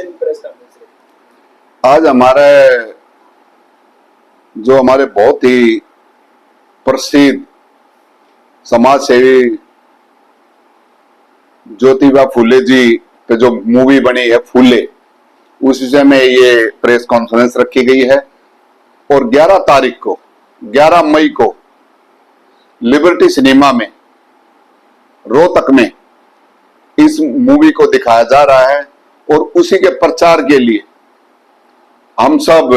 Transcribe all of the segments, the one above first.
से भी press conference रखी? आज हमारे बहुत ही प्रसिद्ध समाज सेवी ज्योतिबा फूले जी पे जो मूवी बनी है फूले, उस विषय में ये प्रेस कॉन्फ्रेंस रखी गई है। और 11 मई को लिबर्टी सिनेमा में रोहतक में इस मूवी को दिखाया जा रहा है। और उसी के प्रचार के लिए हम सब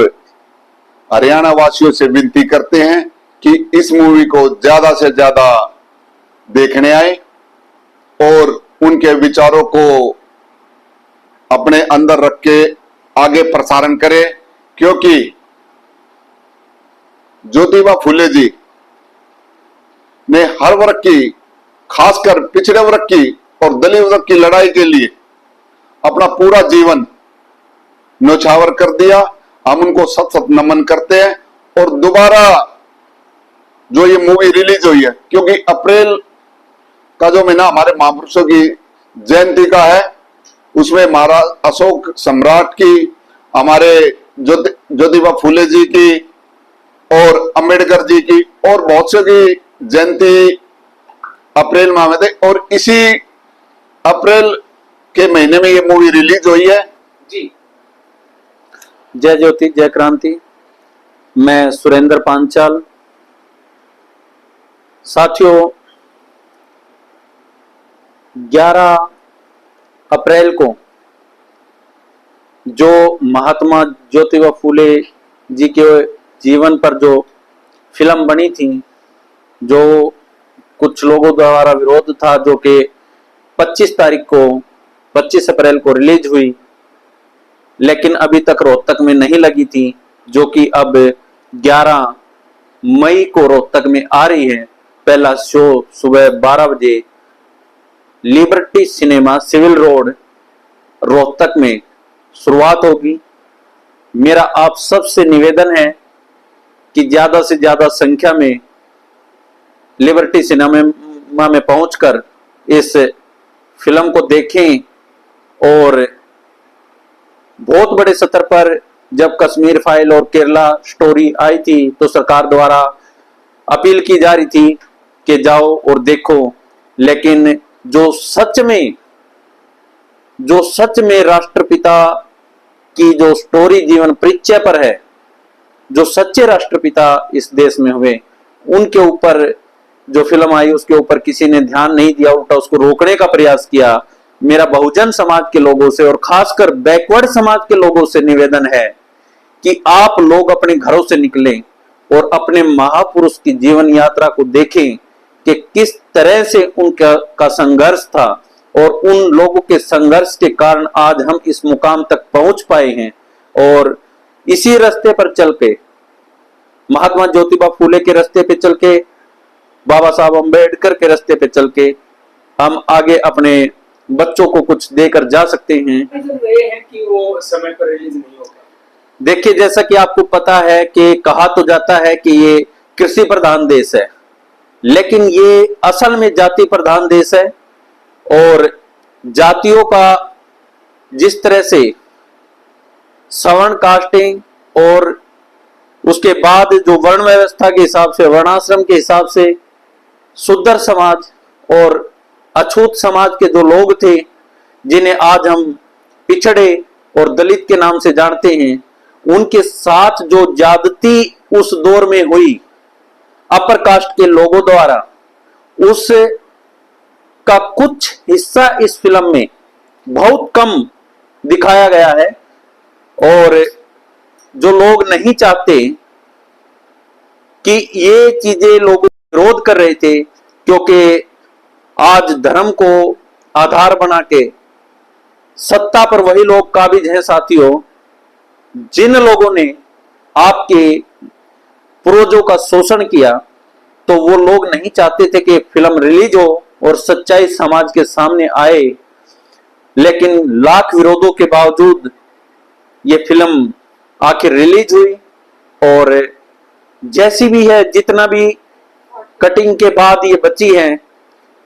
हरियाणा वासियों से विनती करते हैं कि इस मूवी को ज्यादा से ज्यादा देखने आए और उनके विचारों को अपने अंदर रख के आगे प्रसारण करें। क्योंकि ज्योतिबा फूले जी ने हर वर्ग की, खासकर पिछड़े वर्ग की और दलित वर्ग की लड़ाई के लिए अपना पूरा जीवन न्यौछावर कर दिया। हम उनको सत सत नमन करते हैं। और दोबारा जो ये मूवी रिलीज हुई है, क्योंकि अप्रैल का जो महीना हमारे महापुरुषों की जयंती का है, उसमें महाराज अशोक सम्राट की, हमारे ज्योतिबा फूले जी की और अंबेडकर जी की और बहुत से की जयंती अप्रैल माह में थे। और इसी अप्रैल के महीने में ये मूवी रिलीज हुई है। जी, जय ज्योति जय क्रांति। मैं सुरेंद्र पांचाल। साथियों, 11 अप्रैल को जो महात्मा ज्योतिबा फूले जी के जीवन पर जो फिल्म बनी थी, जो कुछ लोगों द्वारा विरोध था, जो कि 25 अप्रैल को रिलीज हुई, लेकिन अभी तक रोहतक में नहीं लगी थी, जो कि अब 11 मई को रोहतक में आ रही है। पहला शो सुबह 12 बजे Liberty Cinema, Civil Road, Rohtak में शुरुआत होगी। मेरा आप सबसे निवेदन है कि ज्यादा से ज्यादा संख्या में लिबर्टी सिनेमा में पहुंचकर इस फिल्म को देखें। और बहुत बड़े स्तर पर जब कश्मीर फाइल और केरला स्टोरी आई थी, तो सरकार द्वारा अपील की जा रही थी कि जाओ और देखो। लेकिन जो सच में राष्ट्रपिता की जो स्टोरी जीवन परिचय पर है, जो सच्चे राष्ट्रपिता इस देश में हुए, उनके ऊपर जो फिल्म आई उसके ऊपर किसी ने ध्यान नहीं दिया, उल्टा उसको रोकने का प्रयास किया। मेरा बहुजन समाज के लोगों से और खासकर बैकवर्ड समाज के लोगों से निवेदन है कि आप लोग अपने घरों से निकलें और अपने महापुरुष की जीवन यात्रा को देखें कि किस तरह से उनका संघर्ष था और उन लोगों के संघर्ष के कारण आज हम इस मुकाम तक पहुंच पाए हैं। और इसी रास्ते पर चल के, महात्मा ज्योतिबा फूले के रास्ते पे चल के, बाबा साहब अंबेडकर के रास्ते पे चल के हम आगे अपने बच्चों को कुछ देकर जा सकते हैं। ये है कि वो समय पर रिलीज नहीं होगा। देखिए, जैसा कि आपको पता है कि कहा तो जाता है कि ये कृषि प्रधान देश है, लेकिन ये असल में जाति प्रधान देश है। और जातियों का जिस तरह से सवर्ण कास्टिंग और उसके बाद जो वर्ण व्यवस्था के हिसाब से, वर्णाश्रम के हिसाब से शूद्र समाज और अछूत समाज के जो लोग थे, जिन्हें आज हम पिछड़े और दलित के नाम से जानते हैं, उनके साथ जो ज्यादती उस दौर में हुई अपर कास्ट के लोगों द्वारा, उस का कुछ हिस्सा इस फिल्म में बहुत कम दिखाया गया है। और जो लोग नहीं चाहते कि ये चीजें लोग विरोध कर रहे थे, क्योंकि आज धर्म को आधार बना के सत्ता पर वही लोग काबिज हैं। साथियों, जिन लोगों ने आपके पूर्वजों का शोषण किया, तो वो लोग नहीं चाहते थे कि फिल्म रिलीज हो और सच्चाई समाज के सामने आए। लेकिन लाख विरोधों के बावजूद ये फिल्म आखिर रिलीज हुई। और जैसी भी है, जितना भी कटिंग के बाद ये बची है,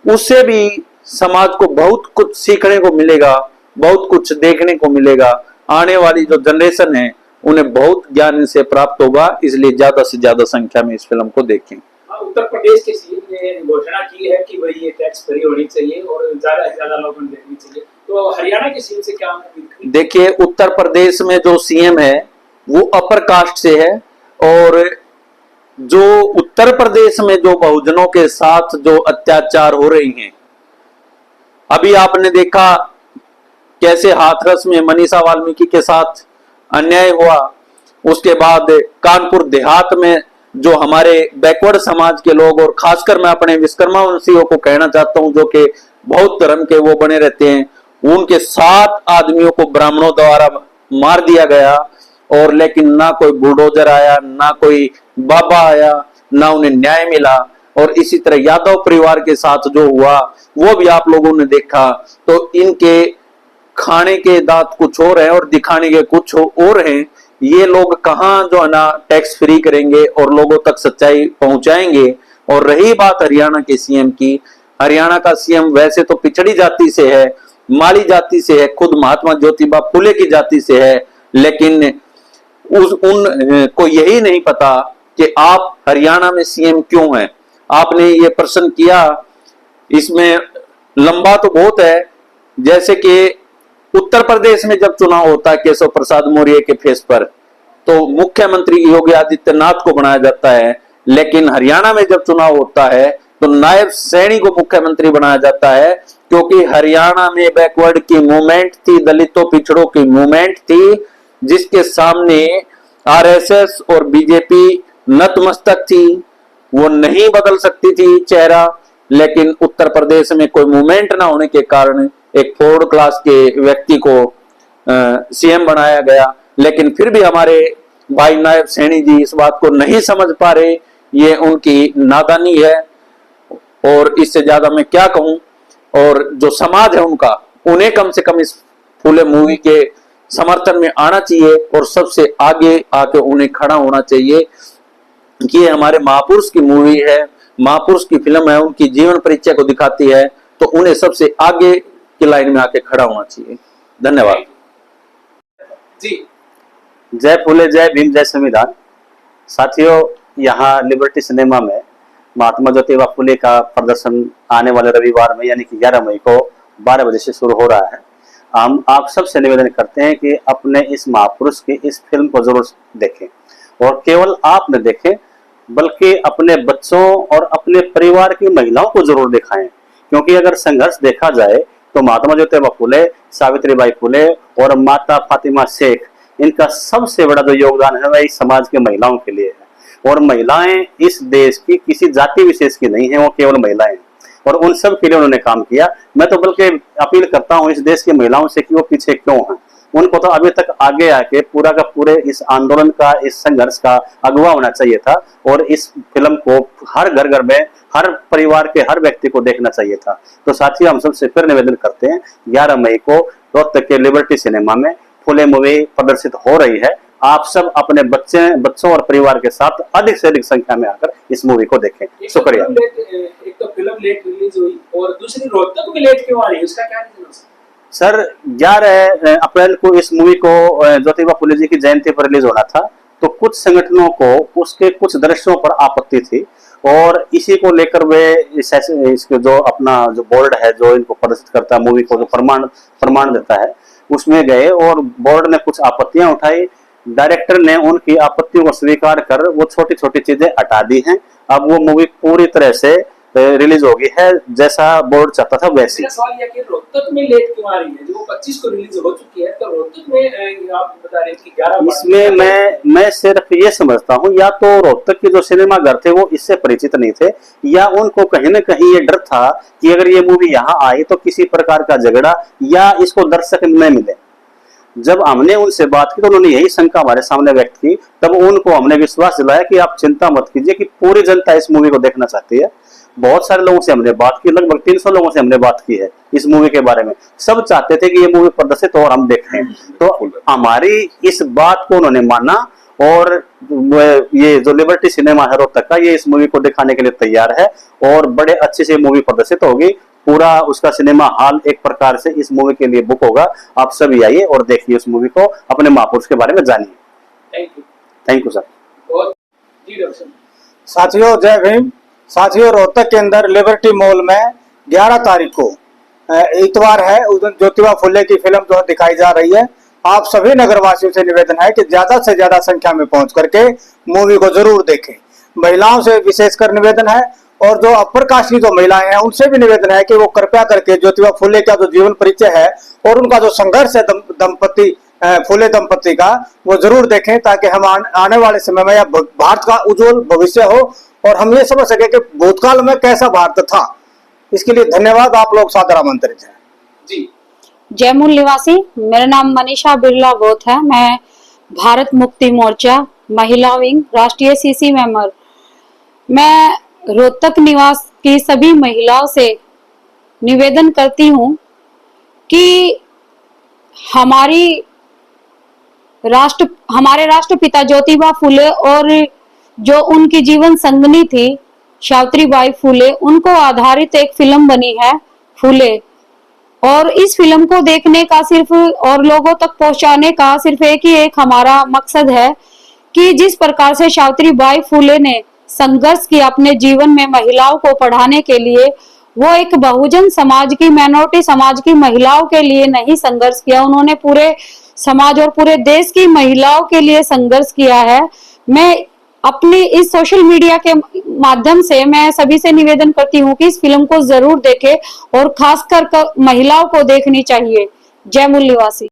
उससे भी समाज को बहुत कुछ सीखने को मिलेगा। बहुत कुछ देखने को मिलेगा। आने वाली जो जनरेशन है उन्हें बहुत ज्ञान इनसे प्राप्त होगा, इसलिए ज्यादा से ज्यादा संख्या में इस फिल्म को देखें। उत्तर प्रदेश के सीएम ने घोषणा की है कि भाई ये टैक्स फ्री होनी चाहिए और ज्यादा से ज्यादा लोगों को देखनी चाहिए, तो हरियाणा के सीएम से क्या उम्मीद? देखिए, उत्तर प्रदेश में जो सीएम है वो अपर कास्ट से है, और जो उत्तर प्रदेश में जो बहुजनों के साथ जो अत्याचार हो रही हैं, अभी आपने देखा कैसे हाथरस में मनीषा वाल्मीकि के साथ अन्याय हुआ। उसके बाद कानपुर देहात में जो हमारे बैकवर्ड समाज के लोग, और खासकर मैं अपने विश्वकर्मा वंशियों को कहना चाहता हूं जो कि बौद्ध धर्म के वो बने रहते हैं, उनके 7 आदमियों को ब्राह्मणों द्वारा मार दिया गया, और लेकिन ना कोई बुलडोजर आया, ना कोई बाबा आया, ना उन्हें न्याय मिला। और इसी तरह यादव परिवार के साथ जो हुआ वो भी आप लोगों ने देखा। तो इनके खाने के दांत कुछ और है और दिखाने के कुछ और हैं। ये लोग कहाँ जो है ना टैक्स फ्री करेंगे और लोगों तक सच्चाई पहुंचाएंगे। और रही बात हरियाणा के सीएम की, हरियाणा का सीएम वैसे तो पिछड़ी जाति से है, माली जाति से है, खुद महात्मा ज्योतिबा फुले की जाति से है, लेकिन उन को यही नहीं पता कि आप हरियाणा में सीएम क्यों हैं। आपने ये प्रश्न किया, इसमें लंबा तो बहुत है। जैसे कि उत्तर प्रदेश में जब चुनाव होता है केशव प्रसाद मौर्य के फेस पर, तो मुख्यमंत्री योगी आदित्यनाथ को बनाया जाता है, लेकिन हरियाणा में जब चुनाव होता है तो नायब सैनी को मुख्यमंत्री बनाया जाता है, क्योंकि हरियाणा में बैकवर्ड की मूवमेंट थी, दलितों पिछड़ों की मूवमेंट थी, जिसके सामने आरएसएस और बीजेपी नतमस्तक थी। वो नहीं बदल सकती थी चेहरा, लेकिन उत्तर प्रदेश में कोई मूवमेंट ना होने के कारण एक फोर्थ क्लास के व्यक्ति को सीएम बनाया गया। लेकिन फिर भी हमारे भाई नायब सैनी जी इस बात को नहीं समझ पा रहे, ये उनकी नादानी है, और इससे ज्यादा मैं क्या कहूं। और जो समाज है उनका, उन्हें कम से कम इस फूले मूवी के समर्थन में आना चाहिए और सबसे आगे आके उन्हें खड़ा होना चाहिए कि ये हमारे महापुरुष की मूवी है, महापुरुष की फिल्म है, उनकी जीवन परिचय को दिखाती है, तो उन्हें सबसे आगे की लाइन में आके खड़ा होना चाहिए। धन्यवाद जी। जय फूले, जय भीम, जय संविधान। साथियों, यहाँ लिबर्टी सिनेमा में महात्मा ज्योतिबा फुले का प्रदर्शन आने वाले रविवार में यानी कि 11 मई को 12 बजे से शुरू हो रहा है। हम आप सबसे निवेदन करते हैं कि अपने इस महापुरुष की इस फिल्म को जरूर देखें, और केवल आप न देखें बल्कि अपने बच्चों और अपने परिवार की महिलाओं को जरूर दिखाएं। क्योंकि अगर संघर्ष देखा जाए तो महात्मा ज्योतिबा फुले, सावित्रीबाई फुले और माता फातिमा शेख, इनका सबसे बड़ा जो योगदान है वह इस समाज के महिलाओं के लिए है। और महिलाएं इस देश की किसी जाति विशेष की नहीं है, वो केवल महिलाएं, और उन सब के लिए उन्होंने काम किया। मैं तो बल्कि अपील करता हूं इस देश की महिलाओं से कि वो पीछे क्यों हैं। उनको तो अभी तक आगे आके पूरा का पूरे इस आंदोलन का, इस संघर्ष का अगुवा होना चाहिए था, और इस फिल्म को हर घर घर में, हर परिवार के हर व्यक्ति को देखना चाहिए था। तो साथियों, हम सबसे फिर निवेदन करते हैं, 11 मई को रोहतक के लिबर्टी सिनेमा में फुले मूवी प्रदर्शित हो रही है। आप सब अपने बच्चों और परिवार के साथ अधिक से अधिक संख्या में आकर इस मूवी को देखें। शुक्रिया। एक तो फिल्म लेट रिलीज हुई और दूसरी रोहतक में लेट क्यों आ रही है, उसका क्या रीजन है? सर, 11 अप्रैल को इस मूवी को ज्योतिबा फुले जी की जयंती पर रिलीज होना था, तो कुछ संगठनों को उसके कुछ दृश्यों पर आपत्ति थी, और इसी को लेकर वे इसके जो अपना जो बोर्ड है जो इनको प्रदर्शित करता है, मूवी को जो प्रमाण देता है, उसमें गए और बोर्ड ने कुछ आपत्तियां उठाई। डायरेक्टर ने उनकी आपत्तियों को स्वीकार कर वो छोटी छोटी चीजें हटा दी हैं। अब वो मूवी पूरी तरह से रिलीज होगी है जैसा बोर्ड चाहता था वैसी। मेरा सवाल यह कि रोहतक में लेट क्यों आ रही है? जो 25 को रिलीज हो चुकी है, तो रोहतक में आप बता रहे हैं कि 11। इसमें मैं सिर्फ ये समझता हूँ, या तो रोहतक के जो सिनेमाघर थे वो इससे परिचित नहीं थे, या उनको कहीं न कहीं ये डर था कि अगर ये मूवी यहाँ आई तो किसी प्रकार का झगड़ा या इसको दर्शक न मिले। जब हमने उनसे बात की तो उन्होंने यही शंका हमारे सामने व्यक्त की, तब उनको हमने विश्वास दिलाया कि आप चिंता मत कीजिए कि पूरी जनता इस मूवी को देखना चाहती है। बहुत सारे लोगों से हमने बात की, लगभग 300 लोगों से हमने बात की है इस मूवी के बारे में। सब चाहते थे कि ये मूवी प्रदर्शित हो और हम देखें, तो हमारी इस बात को उन्होंने माना, और ये जो लिबर्टी सिनेमा है रोहतक का, ये इस मूवी को दिखाने के लिए तैयार है, और बड़े अच्छे से मूवी प्रदर्शित होगी। पूरा उसका सिनेमा हॉल एक प्रकार से इस मूवी के लिए बुक होगा। आप सभी आइए और देखिए उस मूवी को, अपने महापुरुष के बारे में जानिए। Thank you sir. बहुत जी डॉक्टर साहब। साथियों जय भीम। साथियों रोहतक के अंदर लिबर्टी मॉल में 11 तारीख को इतवार है, उस दिन ज्योतिबा फुले की फिल्म जो दिखाई जा रही है। आप सभी नगरवासियों से निवेदन है कि ज्यादा से ज्यादा संख्या में पहुंच करके मूवी को जरूर देखें। महिलाओं से विशेषकर निवेदन है, और जो अपर कास्ट की जो महिलाएं हैं उनसे भी निवेदन है कि वो कृपया करके ज्योतिबा फुले का जो जीवन परिचय है और उनका जो संघर्ष है दंपति फुले दंपति का, वो जरूर देखें, ताकि हम आने वाले समय में या भारत का उज्जवल भविष्य हो और हम ये समझ सके कि भूतकाल में कैसा भारत था। इसके लिए धन्यवाद। आप लोग सादर आमंत्रित हैं। जी जयमूल निवासी, मेरा नाम मनीषा बिरला बोथ है। मैं भारत मुक्ति मोर्चा महिला विंग राष्ट्रीय सीसी मेंबर। मैं रोहतक निवास की सभी महिलाओं से निवेदन करती हूँ कि हमारे राष्ट्रपिता ज्योतिबा फुले और जो उनकी जीवन संगनी थी सावित्रीबाई फुले, उनको आधारित एक फिल्म बनी है फुले। और इस फिल्म को देखने का सिर्फ और लोगों तक पहुंचाने का सिर्फ एक ही एक हमारा मकसद है कि जिस प्रकार से सावित्रीबाई फुले ने संघर्ष किया अपने जीवन में महिलाओं को पढ़ाने के लिए, वो एक बहुजन समाज की माइनॉरिटी समाज की महिलाओं के लिए नहीं संघर्ष किया, उन्होंने पूरे समाज और पूरे देश की महिलाओं के लिए संघर्ष किया है। मैं अपनी इस सोशल मीडिया के माध्यम से मैं सभी से निवेदन करती हूँ कि इस फिल्म को जरूर देखें और खासकर महिलाओं को देखनी चाहिए। जय मूल निवासी।